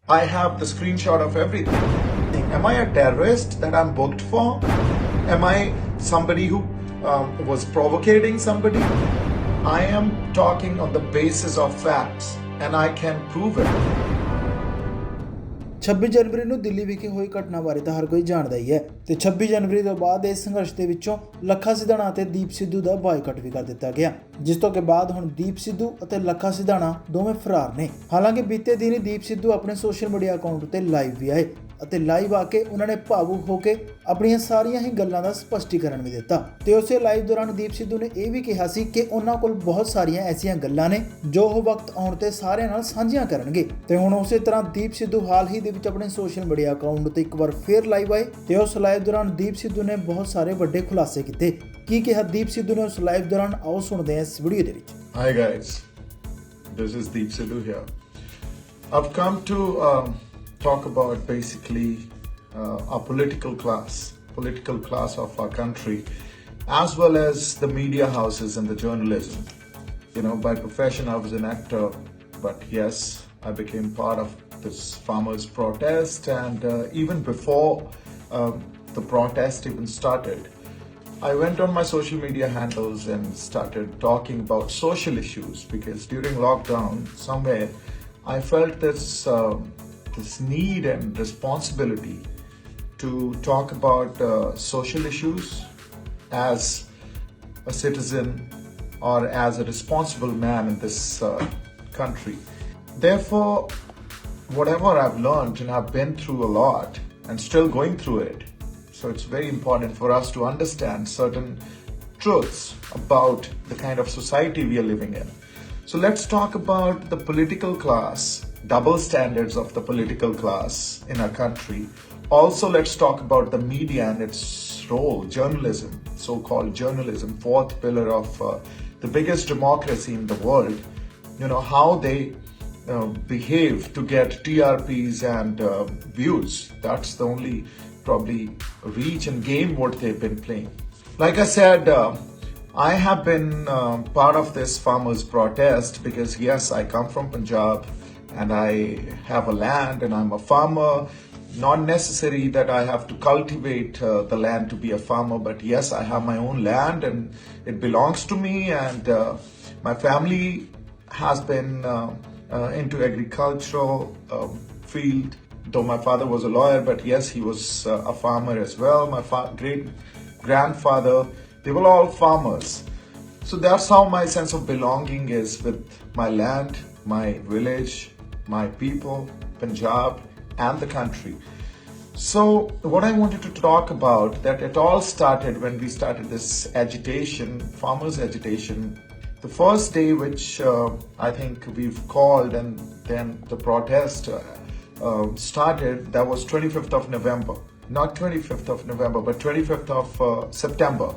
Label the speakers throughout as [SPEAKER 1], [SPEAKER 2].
[SPEAKER 1] I have the screenshot of everything. Am I a terrorist that I'm booked for? Am I somebody who was provocating somebody? I am talking on the basis of facts and I can prove it.
[SPEAKER 2] 26 ਜਨਵਰੀ ਨੂੰ ਦਿੱਲੀ ਵਿਖੇ ਹੋਈ ਘਟਨਾ ਬਾਰੇ ਤਾਂ ਹਰ ਕੋਈ ਜਾਣਦਾ ਹੀ ਹੈ ਤੇ 26 ਜਨਵਰੀ ਤੋਂ ਬਾਅਦ ਇਸ ਸੰਘਰਸ਼ ਦੇ ਵਿੱਚੋਂ ਲੱਖਾ ਸਿਧਾਣਾ ਅਤੇ ਦੀਪ ਸਿੱਧੂ ਦਾ ਬਾਈਕਾਟ ਵੀ ਕਰ ਦਿੱਤਾ ਗਿਆ, ਜਿਸ ਤੋਂ ਕਿ ਬਾਅਦ ਹੁਣ ਦੀਪ ਸਿੱਧੂ ਅਤੇ ਲੱਖਾ ਸਿਧਾਣਾ ਦੋਵੇਂ ਫਰਾਰ ਨੇ। ਹਾਲਾਂਕਿ ਬੀਤੇ ਦਿਨੀ ਦੀਪ ਸਿੱਧੂ ਆਪਣੇ ਸੋਸ਼ਲ ਮੀਡੀਆ ਅਕਾਊਂਟ ਉੱਤੇ ਲਾਈਵ ਵੀ ਆਏ ਅਤੇ ਲਾਈਵ ਆ ਕੇ ਉਹਨਾਂ ਨੇ ਭਾਵੁਕ ਹੋ ਕੇ ਆਪਣੀਆਂ ਸਾਰੀਆਂ ਹੀ ਗੱਲਾਂ ਦਾ ਸਪਸ਼ਟੀਕਰਨ ਵੀ ਦਿੱਤਾ ਤੇ ਉਸੇ ਲਾਈਵ ਦੌਰਾਨ ਦੀਪ ਸਿੱਧੂ ਨੇ ਇਹ ਵੀ ਕਿਹਾ ਸੀ ਕਿ ਉਹਨਾਂ ਕੋਲ ਬਹੁਤ ਸਾਰੀਆਂ ਐਸੀਆਂ ਗੱਲਾਂ ਨੇ ਜੋ ਉਹ ਵਕਤ ਆਉਣ ਤੇ ਸਾਰਿਆਂ ਨਾਲ ਸਾਂਝੀਆਂ ਕਰਨਗੇ। ਤੇ ਹੁਣ ਉਸੇ ਤਰ੍ਹਾਂ ਦੀਪ ਸਿੱਧੂ ਹਾਲ ਹੀ ਦੇ ਵਿੱਚ ਆਪਣੇ ਸੋਸ਼ਲ ਮੀਡੀਆ ਅਕਾਊਂਟ ਉੱਤੇ ਇੱਕ ਵਾਰ ਫੇਰ ਲਾਈਵ ਆਏ ਤੇ ਉਸ ਲਾਈਵ ਦੌਰਾਨ ਦੀਪ ਸਿੱਧੂ ਨੇ ਬਹੁਤ ਸਾਰੇ ਵੱਡੇ ਖੁਲਾਸੇ ਕੀਤੇ। ਕੀ ਕਿਹਾ ਦੀਪ ਸਿੱਧੂ ਨੇ ਉਸ ਲਾਈਵ ਦੌਰਾਨ, ਆਓ ਸੁਣਦੇ ਹਾਂ ਇਸ ਵੀਡੀਓ ਦੇ ਵਿੱਚ।
[SPEAKER 1] Hi guys, this is Deep Sidhu here. I've come to talk about basically our political class of our country, as well as the media houses and the journalism. You know, by profession I was an actor, but yes, I became part of this farmers' protest, and even before the protest even started, I went on my social media handles and started talking about social issues, because during lockdown somewhere I felt this need and responsibility to talk about social issues as a citizen or as a responsible man in this country. Therefore, whatever I've learned, and I've been through a lot and still going through it, so it's very important for us to understand certain truths about the kind of society we are living in. So let's talk about the political class, double standards of the political class in our country. Also, let's talk about the media and its role, journalism, so-called journalism, fourth pillar of the biggest democracy in the world. You know, how they behave to get TRPs and views. That's the only probably reach and game what they've been playing. Like I said, I have been part of this farmers protest because yes, I come from Punjab and I have a land and I'm a farmer. Not necessary that I have to cultivate the land to be a farmer, but yes, I have my own land and it belongs to me, and my family has been into agricultural field. Though my father was a lawyer, but yes, he was a farmer as well. My great grandfather, they were all farmers. So that's how my sense of belonging is with my land, my village, my people, Punjab and the country. So what I wanted to talk about, that it all started when we started this agitation, farmers agitation. The first day which I think we've called and then the protest started, that was 25th of November. Not 25th of November, but 25th of September.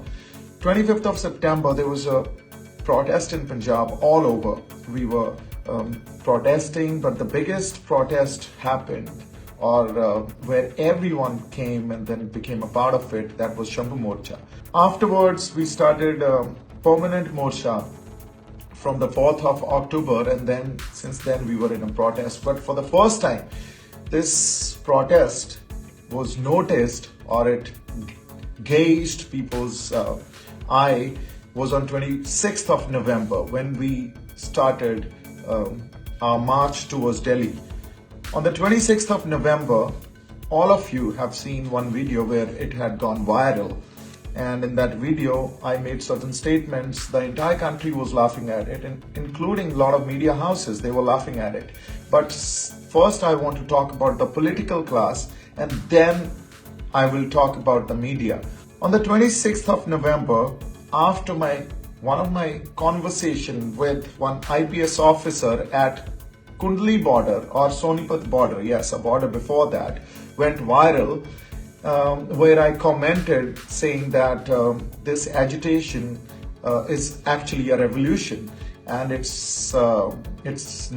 [SPEAKER 1] 25th of September, there was a protest in Punjab all over. We were protesting, but the biggest protest happened, or where everyone came and then became a part of it, that was Shambhu Morcha. Afterwards, we started permanent Morcha from the 4th of October, and then since then we were in a protest. But for the first time, this protest was noticed, or it gauged people's eye, was on 26th of November when we started our march towards Delhi. On the 26th of November, all of you have seen one video where it had gone viral. And in that video, I made certain statements. The entire country was laughing at it, including a lot of media houses. They were laughing at it. But first, I want to talk about the political class, and then I will talk about the media. On the 26th of November, after one of my conversation with one IPS officer at Kundli border, or Sonipat border, yes, a border before that, went viral. Where I commented saying that this agitation is actually a revolution, and it's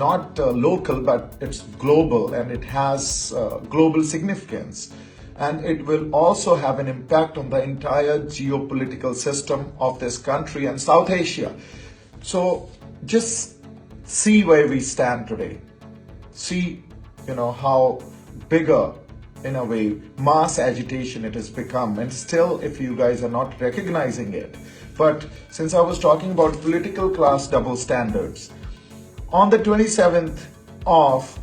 [SPEAKER 1] not local, but it's global, and it has global significance, and it will also have an impact on the entire geopolitical system of this country and South Asia. So just see where we stand today. See how bigger, in a way, mass agitation it has become. And still, if you guys are not recognizing it. But since I was talking about political class double standards, on the 27th of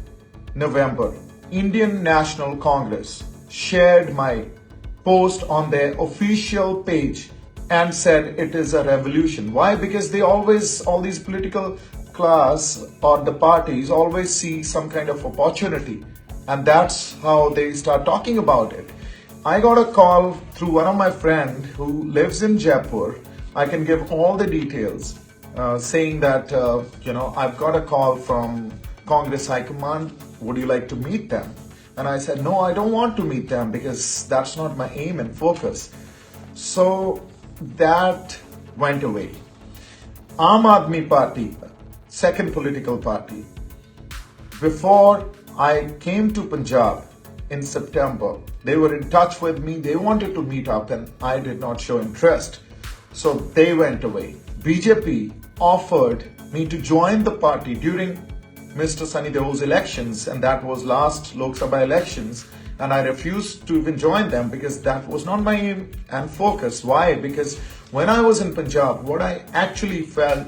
[SPEAKER 1] November, Indian National Congress shared my post on their official page and said it is a revolution. Why? Because all these political class or the parties always see some kind of opportunity, and that's how they start talking about it. I got a call through one of my friend who lives in Jaipur. I can give all the details, saying that, I've got a call from Congress High Command. Would you like to meet them? And I said, no, I don't want to meet them because that's not my aim and focus. So that went away. Aam Aadmi Party, second political party. Before I came to Punjab in September, they were in touch with me. They wanted to meet up and I did not show interest. So they went away. BJP offered me to join the party during Mr. Sunny Deol's elections, and that was last Lok Sabha elections, and I refused to even join them because that was not my aim and focus. Why? Because when I was in Punjab, what I actually felt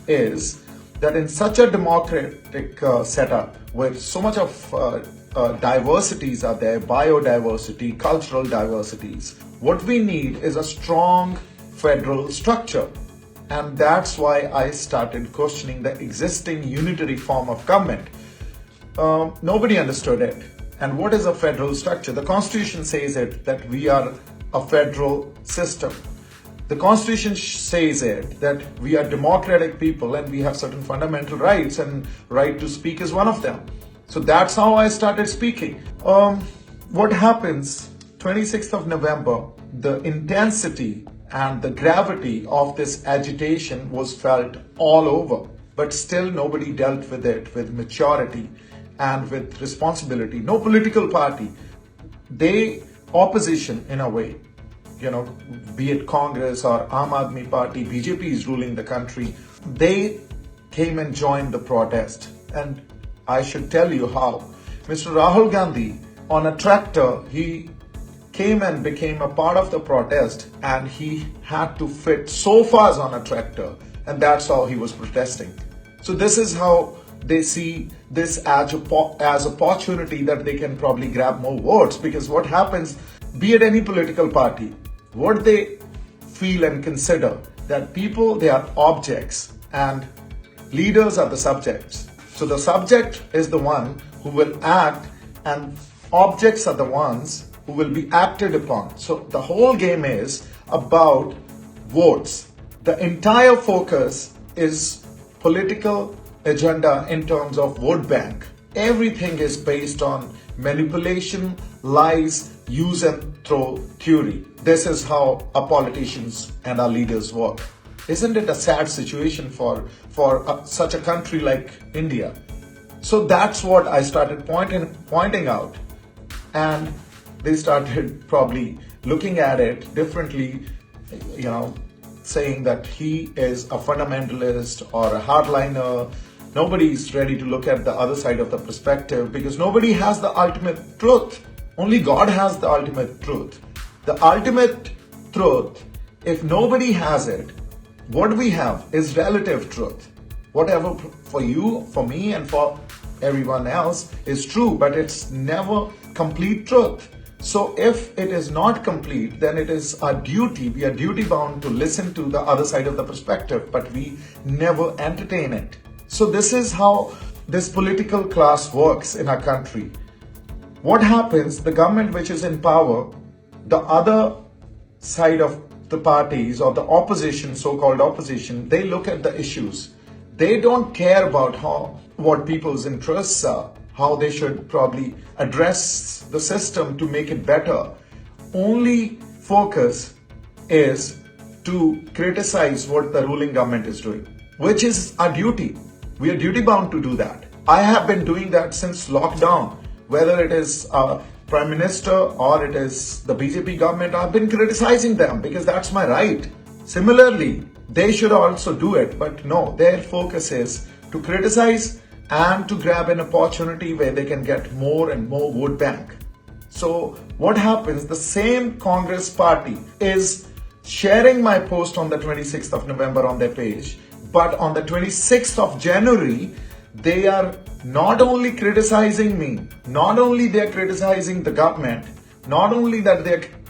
[SPEAKER 1] is that in such a democratic setup with so much of diversities are there, biodiversity, cultural diversities, what we need is a strong federal structure. And that's why I started questioning the existing unitary form of government. Nobody understood it. And what is a federal structure? The Constitution says it that we are a federal system. The Constitution says it that we are democratic people and we have certain fundamental rights, and right to speak is one of them. So that's how I started speaking. What happens 26th of November, the intensity and the gravity of this agitation was felt all over, but still nobody dealt with it with maturity and with responsibility. No political party, opposition in a way, be it Congress or Aam Aadmi Party, BJP is ruling the country, they came and joined the protest. And I should tell you how. Mr. Rahul Gandhi, on a tractor, he came and became a part of the protest, and he had to fit sofas on a tractor, and that's how he was protesting. So this is how they see this as opportunity that they can probably grab more votes, because what happens, be it any political party, what they feel and consider that people, they are objects and leaders are the subjects. So the subject is the one who will act and objects are the ones who will be acted upon. So the whole game is about votes. The entire focus is political agenda in terms of vote bank. Everything is based on manipulation, lies, use and throw theory. This is how our politicians and our leaders work. Isn't it a sad situation for such a country like India? So that's what I started pointing out, and they started probably looking at it differently, saying that he is a fundamentalist or a hardliner. Nobody's ready to look at the other side of the perspective because nobody has the ultimate truth. Only God has the ultimate truth. The ultimate truth, if nobody has it, what we have is relative truth. Whatever for you, for me, and for everyone else is true, but it's never complete truth. So if it is not complete, then it is our duty, we are duty bound to listen to the other side of the perspective, but we never entertain it. So this is how this political class works in our country. What happens, the government which is in power, the other side of the parties or the opposition, so-called opposition, they look at the issues. They don't care about what people's interests are, how they should probably address the system to make it better. Only focus is to criticize what the ruling government is doing, which is our duty. We are duty bound to do that. I have been doing that since lockdown, whether it is Prime Minister or it is the BJP government. I've been criticizing them because that's my right. Similarly, they should also do it, but no, their focus is to criticize and to grab an opportunity where they can get more and more vote bank. So what happens, the same Congress party is sharing my post on the 26th of November on their page, but on the 26th of January, they are not only criticizing me, not only they are criticizing the government, not only that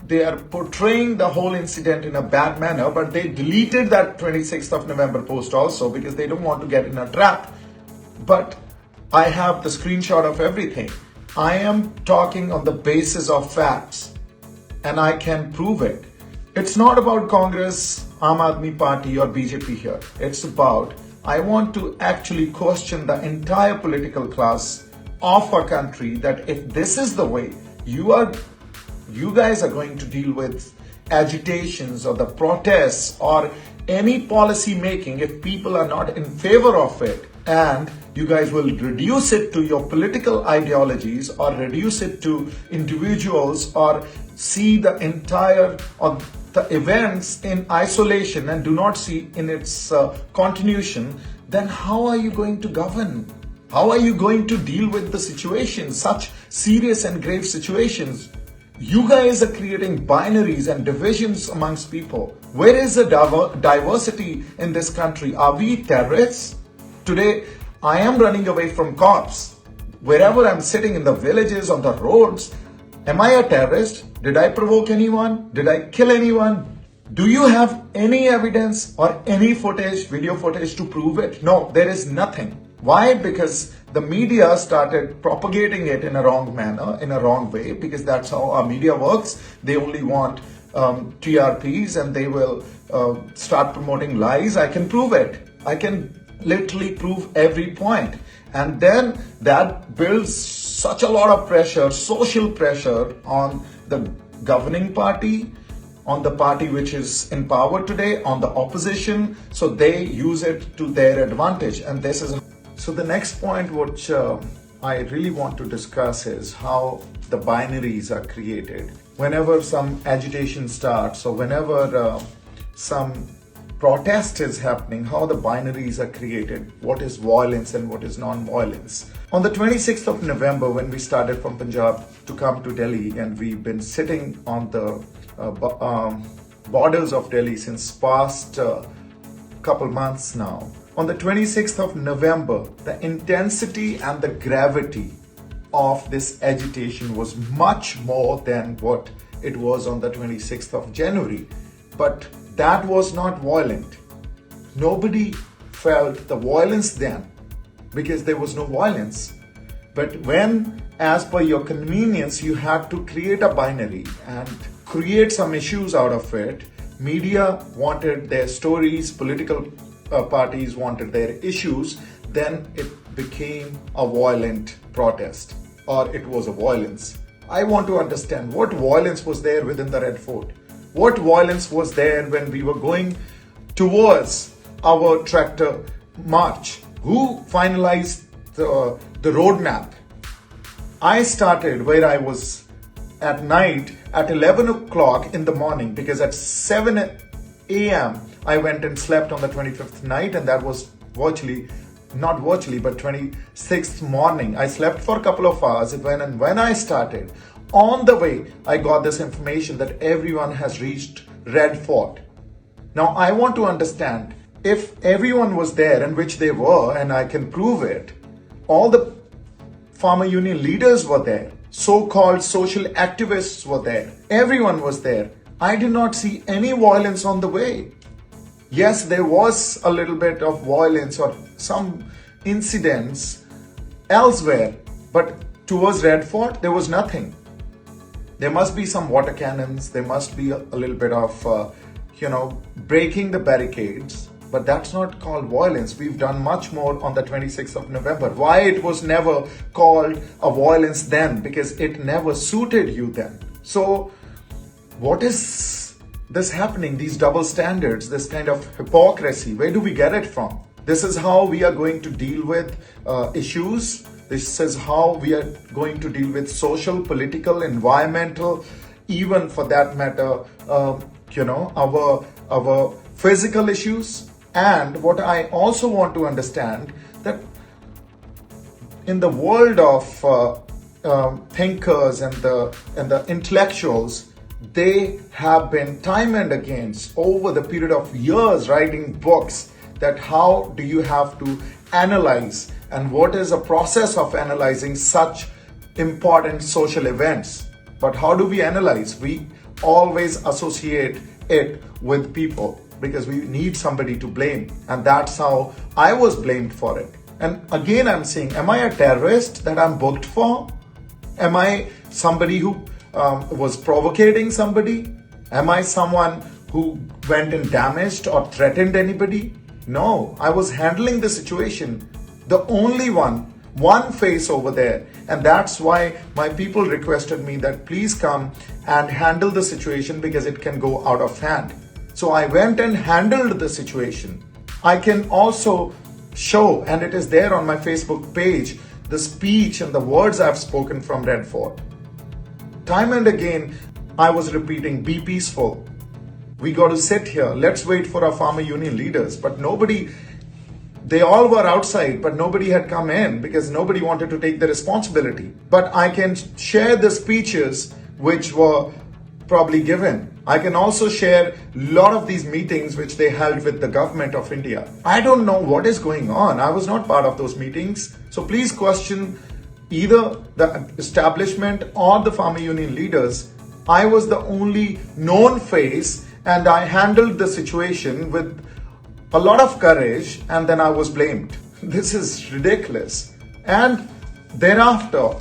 [SPEAKER 1] they are portraying the whole incident in a bad manner, but they deleted that 26th of November post also because they don't want to get in a trap. But I have the screenshot of everything. I am talking on the basis of facts and I can prove it. It's not about Congress, Aam Aadmi Party or BJP here. It's about, I want to actually question the entire political class of our country that if this is the way you guys are going to deal with agitations or the protests or any policy making, if people are not in favor of it, and you guys will reduce it to your political ideologies or reduce it to individuals or see the entire or the events in isolation and do not see in its continuation, then how are you going to govern? How are you going to deal with the situation, such serious and grave situations? You guys are creating binaries and divisions amongst people. Where is the diversity in this country? Are we terrorists? Today, I am running away from cops. Wherever I'm sitting in the villages, on the roads, am I a terrorist? Did I provoke anyone? Did I kill anyone? Do you have any evidence or any footage, video footage to prove it? No, there is nothing. Why? Because the media started propagating it in a wrong manner, in a wrong way, because that's how our media works. They only want TRPs and they will start promoting lies. I can prove it. I can literally prove every point. And then that builds such a lot of pressure, social pressure on the governing party, on the party which is in power today, on the opposition. So they use it to their advantage. And this is so the next point which I really want to discuss is how the binaries are created. Whenever some agitation starts or whenever some protest is happening, how the binaries are created, what is violence and what is non-violence. On the 26th of November, when we started from Punjab to come to Delhi, and we've been sitting on the borders of Delhi since past couple months now. On the 26th of November, the intensity and the gravity of this agitation was much more than what it was on the 26th of January. But that was not violent. Nobody felt the violence then because there was no violence. But when, as per your convenience, you had to create a binary and create some issues out of it, media wanted their stories, political parties wanted their issues, then it became a violent protest or it was a violence. I want to understand what violence was there within the Red Fort. What violence was there when we were going towards our tractor march? Who finalized the roadmap? I started where I was at night at 11 o'clock in the morning because at 7 a.m. I went and slept on the 25th night, and that was not virtually, but 26th morning. I slept for a couple of hours when I started. On the way, I got this information that everyone has reached Red Fort. Now, I want to understand if everyone was there, and which they were, and I can prove it, all the farmer union leaders were there, so-called social activists were there, everyone was there. I did not see any violence on the way. Yes, there was a little bit of violence or some incidents elsewhere, but towards Red Fort, there was nothing. There must be some water cannons, there must be a little bit of, breaking the barricades, but that's not called violence. We've done much more on the 26th of November. Why it was never called a violence then? Because it never suited you then. So, what is this happening? These double standards, this kind of hypocrisy, where do we get it from? This is how we are going to deal with issues. This is how we are going to deal with social, political, environmental, even for that matter, our physical issues. And what I also want to understand that in the world of thinkers and the intellectuals, they have been time and again over the period of years writing books that how do you have to analyze and what is a process of analyzing such important social events. But how do we analyze? We always associate it with people because we need somebody to blame, and that's how I was blamed for it. And again, I'm saying, am I a terrorist that I'm booked for? Am I somebody who was provocating somebody? Am I someone who went and damaged or threatened anybody? No, I was handling the situation. The only one face over there. And that's why my people requested me that please come and handle the situation because it can go out of hand. So I went and handled the situation. I can also show, and it is there on my Facebook page, the speech and the words I've spoken from Red Fort. Time and again, I was repeating, be peaceful. We got to sit here. Let's wait for our farmer union leaders. But nobody, they all were outside, but nobody had come in because nobody wanted to take the responsibility. But I can share the speeches which were probably given. I can also share a lot of these meetings which they held with the government of India. I don't know what is going on. I was not part of those meetings. So please question either the establishment or the farmer union leaders. I was the only known face and I handled the situation with a lot of courage, and then I was blamed. This is ridiculous. And thereafter,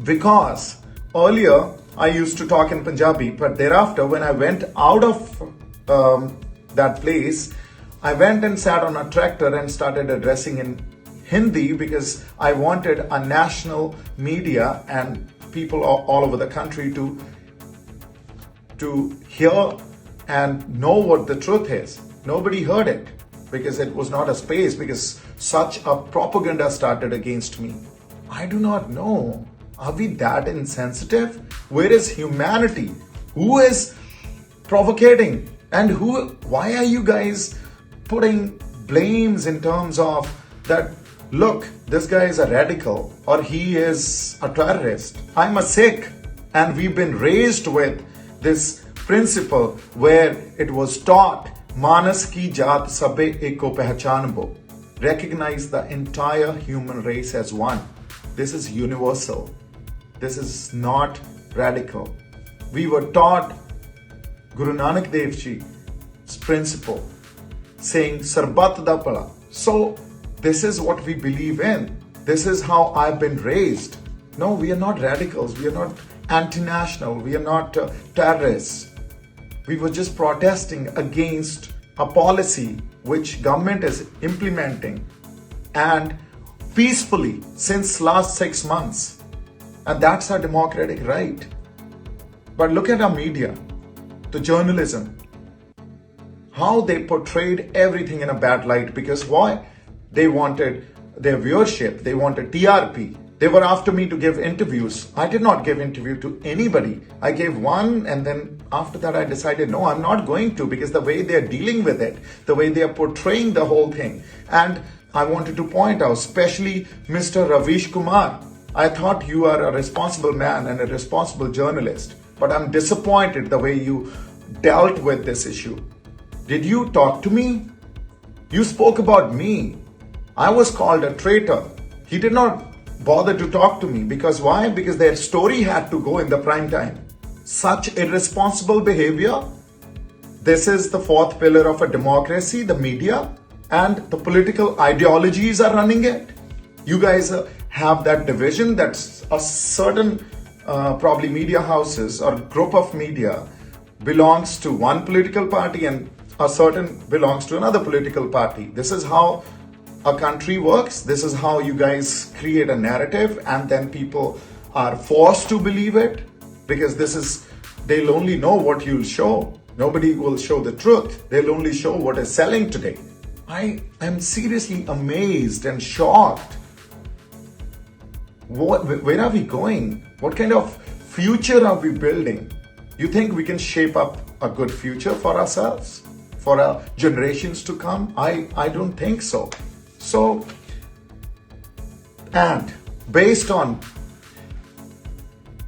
[SPEAKER 1] because earlier I used to talk in Punjabi, but thereafter when I went out of that place, I went and sat on a tractor and started addressing in Hindi because I wanted a national media and people all over the country to hear and know what the truth is. Nobody heard it because it was not a space, because such a propaganda started against me. I do not know. Are we that insensitive? Where is humanity? Who is provocating? And why are you guys putting blames in terms of that, look, this guy is a radical or he is a terrorist? I'm a Sikh and we've been raised with this principle where it was taught, Manas ki jaat sabe eko pehchanbo. Recognize the entire human race as one. This is universal. This is not radical. We were taught Guru Nanak Dev Ji's principle, saying Sarbat da Pala. So this is what we believe in. This is how I've been raised. No, we are not radicals. We are not anti-national. We are not terrorists. We were just protesting against a policy which government is implementing and peacefully since last 6 months. And that's our democratic right. But look at our media, the journalism, how they portrayed everything in a bad light. Because why? They wanted their viewership, they wanted TRP. They were after me to give interviews. I did not give interview to anybody. I gave one, and then after that I decided, no, I'm not going to, because the way they're dealing with it, the way they are portraying the whole thing. And I wanted to point out, especially Mr. Ravish Kumar. I thought you are a responsible man and a responsible journalist, but I'm disappointed the way you dealt with this issue. Did you talk to me? You spoke about me. I was called a traitor. He did not bother to talk to me. Because why? Because their story had to go in the prime time. Such irresponsible behavior. This is the fourth pillar of a democracy, the media, and the political ideologies are running it. You guys have that division that's a certain probably media houses or group of media belongs to one political party and a certain belongs to another political party. This is how a country works. This is how you guys create a narrative, and then people are forced to believe it, because they'll only know what you'll show. Nobody will show the truth. They'll only show what is selling today. I am seriously amazed and shocked. Where are we going? What kind of future are we building? You think we can shape up a good future for ourselves, for our generations to come? I don't think so. So And based on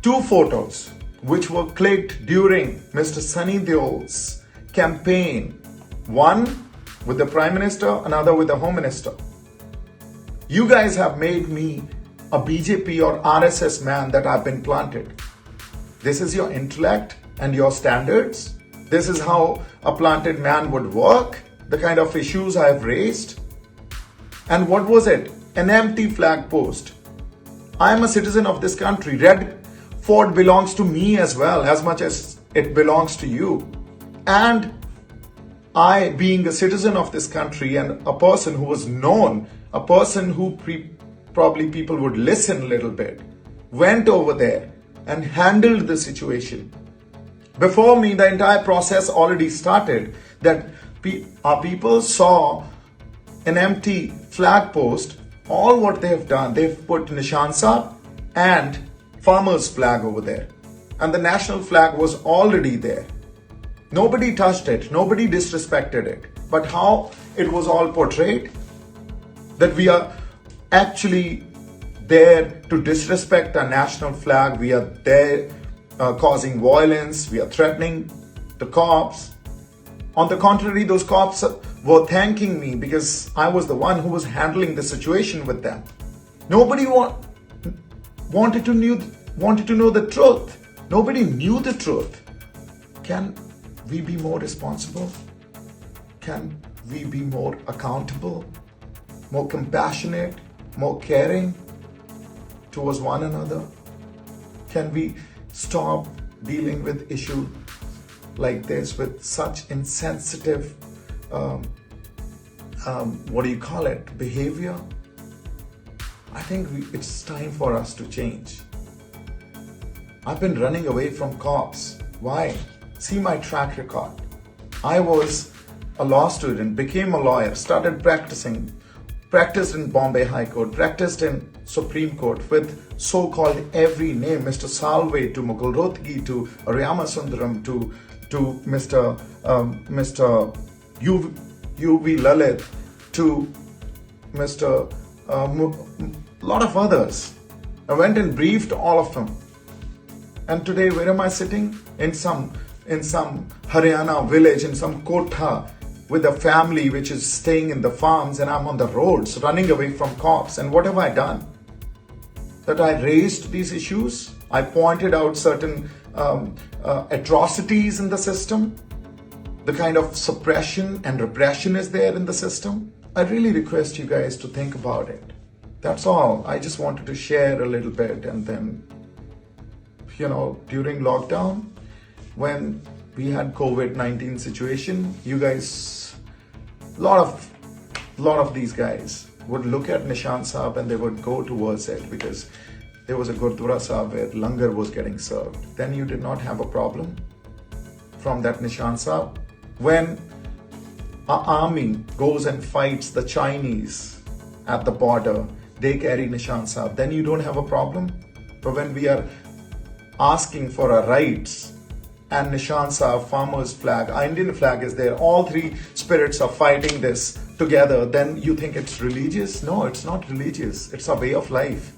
[SPEAKER 1] two photos which were clicked during Mr. Sunny Deol's campaign, one with the Prime Minister, another with the Home Minister, you guys have made me a BJP or RSS man that I've been planted. This is your intellect and your standards. This is how a planted man would work, the kind of issues I have raised. And what was it? An empty flag post. I am a citizen of this country. Red Fort belongs to me as well, as much as it belongs to you. And I, being a citizen of this country and a person who was known, a person who probably people would listen a little bit, went over there and handled the situation. Before me, the entire process already started, that our people saw an empty flag post. All what they have done, they've put Nishan Sahib and farmer's flag over there. And the national flag was already there. Nobody touched it, nobody disrespected it. But how it was all portrayed, that we are actually there to disrespect our national flag, we are there causing violence, we are threatening the cops. On the contrary, those cops were thanking me because I was the one who was handling the situation with them. Nobody wanted to know the truth. Nobody knew the truth. Can we be more responsible? Can we be more accountable, more compassionate, more caring towards one another? Can we stop dealing with issues like this with such insensitive, behavior? I think it's time for us to change. I've been running away from cops. Why? See my track record. I was a law student, became a lawyer, started practiced in Bombay High Court, practiced in Supreme Court with so-called every name, Mr. Salve to Mukul Rohtgi to Aryama Sundaram to Mr. U.V. Lalit to Mr. Lot of others. I went and briefed all of them. And today, where am I sitting? In some Haryana village, in some kotha, with a family which is staying in the farms, and I'm on the roads running away from cops. And what have I done? That I raised these issues. I pointed out certain atrocities in the system. The kind of suppression and repression is there in the system. I really request you guys to think about it. That's all. I just wanted to share a little bit. And then, during lockdown, when we had COVID-19 situation, you guys, lot of these guys would look at Nishan Sahib and they would go towards it because there was a Gurdwara Sahib where langar was getting served. Then you did not have a problem from that Nishan Sahib. When our army goes and fights the Chinese at the border, they carry Nishan Sahib. Then you don't have a problem. But when we are asking for our rights, and Nishan Sahib, farmer's flag, our Indian flag is there, all three spirits are fighting this together, then you think it's religious? No, it's not religious. It's a way of life.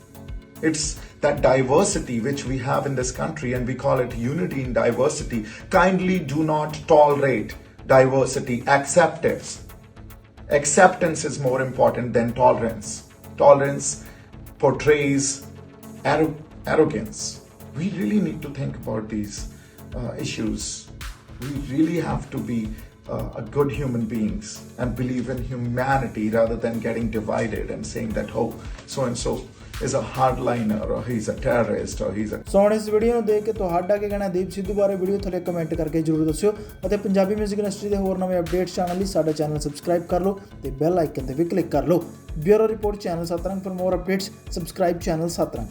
[SPEAKER 1] It's that diversity which we have in this country, and we call it unity in diversity. Kindly do not tolerate diversity. Accept it. Acceptance is more important than tolerance. Tolerance portrays arrogance. We really need to think about these issues. We really have to be a good human beings and believe in humanity rather than getting divided and saying that, oh, so-and-so is a hardliner or he's a terrorist or he's a...
[SPEAKER 2] ਸੋ ਹੁਣ ਇਸ video ਨੂੰ ਦੇਖ ਕੇ ਤੁਹਾਡਾ ਕੀ ਕਹਿਣਾ ਦੀਪ ਸਿੱਧੂ ਬਾਰੇ video ਥੱਲੇ comment ਕਰਕੇ ਜਰੂਰ ਦੱਸਿਓ ਅਤੇ ਪੰਜਾਬੀ 뮤직 ਇੰਡਸਟਰੀ ਦੇ ਹੋਰ ਨਵੇਂ ਅਪਡੇਟਸ ਚਾਨਣ ਲਈ ਸਾਡਾ ਚੈਨਲ ਸਬਸਕ੍ਰਾਈਬ ਕਰ ਲਓ ਤੇ ਬੈਲ ਆਈਕਨ ਤੇ ਵੀ ਕਲਿੱਕ ਕਰ ਲਓ। Bureau report channel Satrang for more updates subscribe channel Satrang.